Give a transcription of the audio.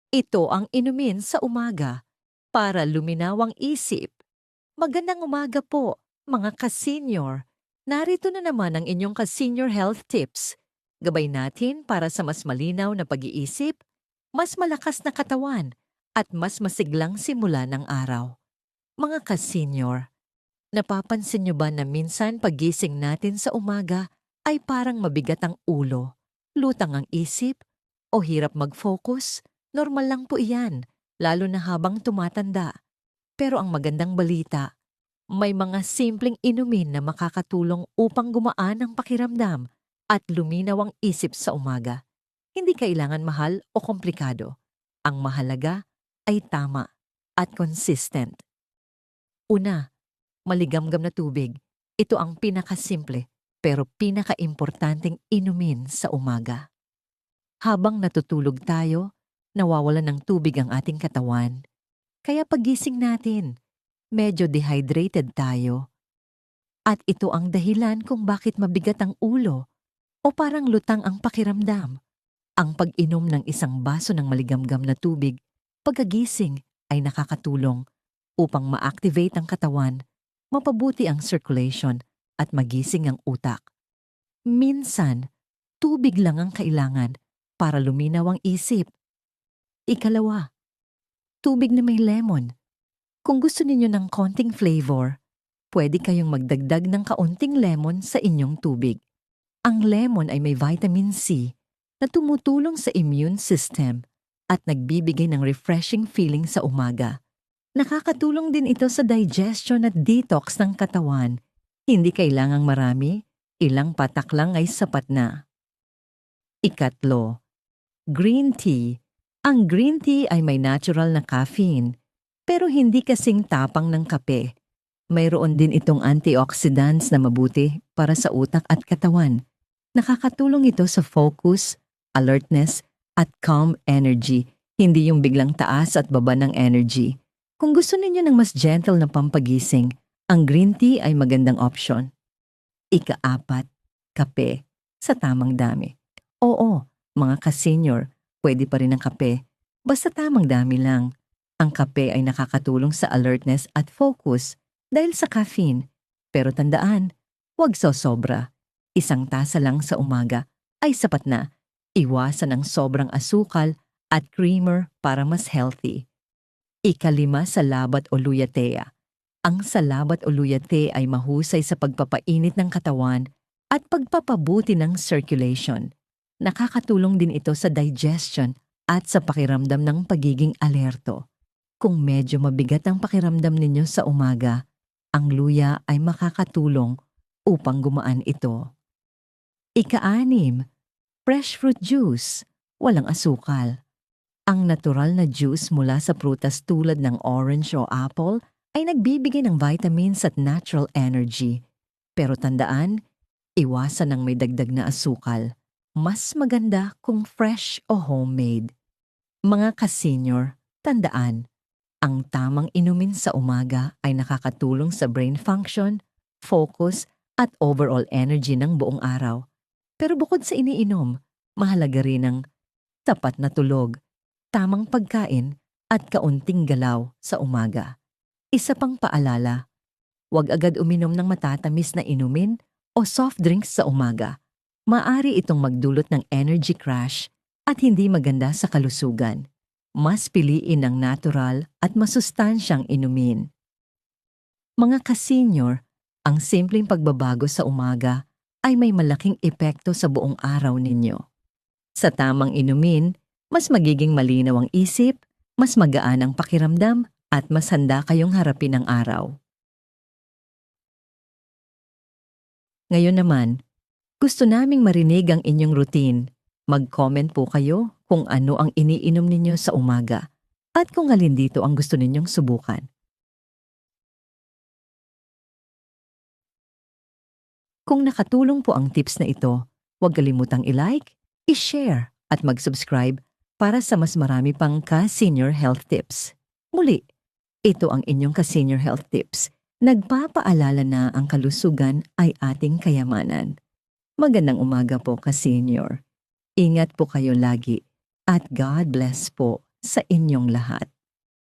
Ito ang inumin sa umaga para luminaw ang isip. Magandang umaga po, mga ka-senior. Narito na naman ang inyong ka-senior health tips. Gabay natin para sa mas malinaw na pag-iisip, mas malakas na katawan, at mas masiglang simula ng araw. Mga ka-senior, napapansin niyo ba na minsan paggising natin sa umaga ay parang mabigat ang ulo, lutang ang isip, o hirap mag-focus? Normal lang po iyan, lalo na habang tumatanda. Pero ang magandang balita, may mga simpleng inumin na makakatulong upang gumaan ang pakiramdam at luminaw ang isip sa umaga. Hindi kailangan mahal o komplikado. Ang mahalaga ay tama at consistent. Una, maligamgam na tubig. Ito ang pinakasimple pero pinakaimportanteng inumin sa umaga. Habang natutulog tayo, nawawalan ng tubig ang ating katawan. Kaya pagising natin, medyo dehydrated tayo. At ito ang dahilan kung bakit mabigat ang ulo o parang lutang ang pakiramdam. Ang pag-inom ng isang baso ng maligamgam na tubig pagkagising ay nakakatulong upang ma-activate ang katawan, mapabuti ang circulation at magising ang utak. Minsan, tubig lang ang kailangan para luminaw ang isip. Ikalawa, tubig na may lemon. Kung gusto ninyo ng konting flavor, pwede kayong magdagdag ng kaunting lemon sa inyong tubig. Ang lemon ay may vitamin C na tumutulong sa immune system at nagbibigay ng refreshing feeling sa umaga. Nakakatulong din ito sa digestion at detox ng katawan. Hindi kailangang marami, ilang patak lang ay sapat na. Ikatlo, green tea. Ang green tea ay may natural na caffeine, pero hindi kasing tapang ng kape. Mayroon din itong antioxidants na mabuti para sa utak at katawan. Nakakatulong ito sa focus, alertness, at calm energy, hindi yung biglang taas at baba ng energy. Kung gusto ninyo ng mas gentle na pampagising, ang green tea ay magandang option. Ika-apat, kape sa tamang dami. Oo, mga ka-senior, pwede pa rin ang kape. Basta tamang dami lang. Ang kape ay nakakatulong sa alertness at focus dahil sa caffeine. Pero tandaan, huwag sosobra. Isang tasa lang sa umaga ay sapat na. Iwasan ang sobrang asukal at creamer para mas healthy. Ikalima, salabat o luyatea. Ang salabat o luyate ay mahusay sa pagpapainit ng katawan at pagpapabuti ng circulation. Nakakatulong din ito sa digestion at sa pakiramdam ng pagiging alerto. Kung medyo mabigat ang pakiramdam ninyo sa umaga, ang luya ay makakatulong upang gumaan ito. Ika-anim, fresh fruit juice, walang asukal. Ang natural na juice mula sa prutas tulad ng orange o apple ay nagbibigay ng vitamins at natural energy. Pero tandaan, iwasan ang may dagdag na asukal. Mas maganda kung fresh o homemade. Mga ka-senior, tandaan, ang tamang inumin sa umaga ay nakakatulong sa brain function, focus, at overall energy ng buong araw. Pero bukod sa iniinom, mahalaga rin ang tapat na tulog, tamang pagkain, at kaunting galaw sa umaga. Isa pang paalala, huwag agad uminom ng matatamis na inumin o soft drinks sa umaga. Maari itong magdulot ng energy crash at hindi maganda sa kalusugan. Mas piliin ang natural at masustansyang inumin. Mga ka-senior, ang simpleng pagbabago sa umaga ay may malaking epekto sa buong araw ninyo. Sa tamang inumin, mas magiging malinaw ang isip, mas magaan ang pakiramdam, at mas handa kayong harapin ang araw. Ngayon naman, gusto naming marinig ang inyong routine. Mag-comment po kayo kung ano ang iniinom ninyo sa umaga at kung alin dito ang gusto ninyong subukan. Kung nakatulong po ang tips na ito, huwag kalimutang i-like, i-share at mag-subscribe para sa mas marami pang ka-senior health tips. Muli, ito ang inyong ka-senior health tips. Nagpapaalala na ang kalusugan ay ating kayamanan. Magandang umaga po ka-senior. Ingat po kayo lagi at God bless po. sa inyong lahat.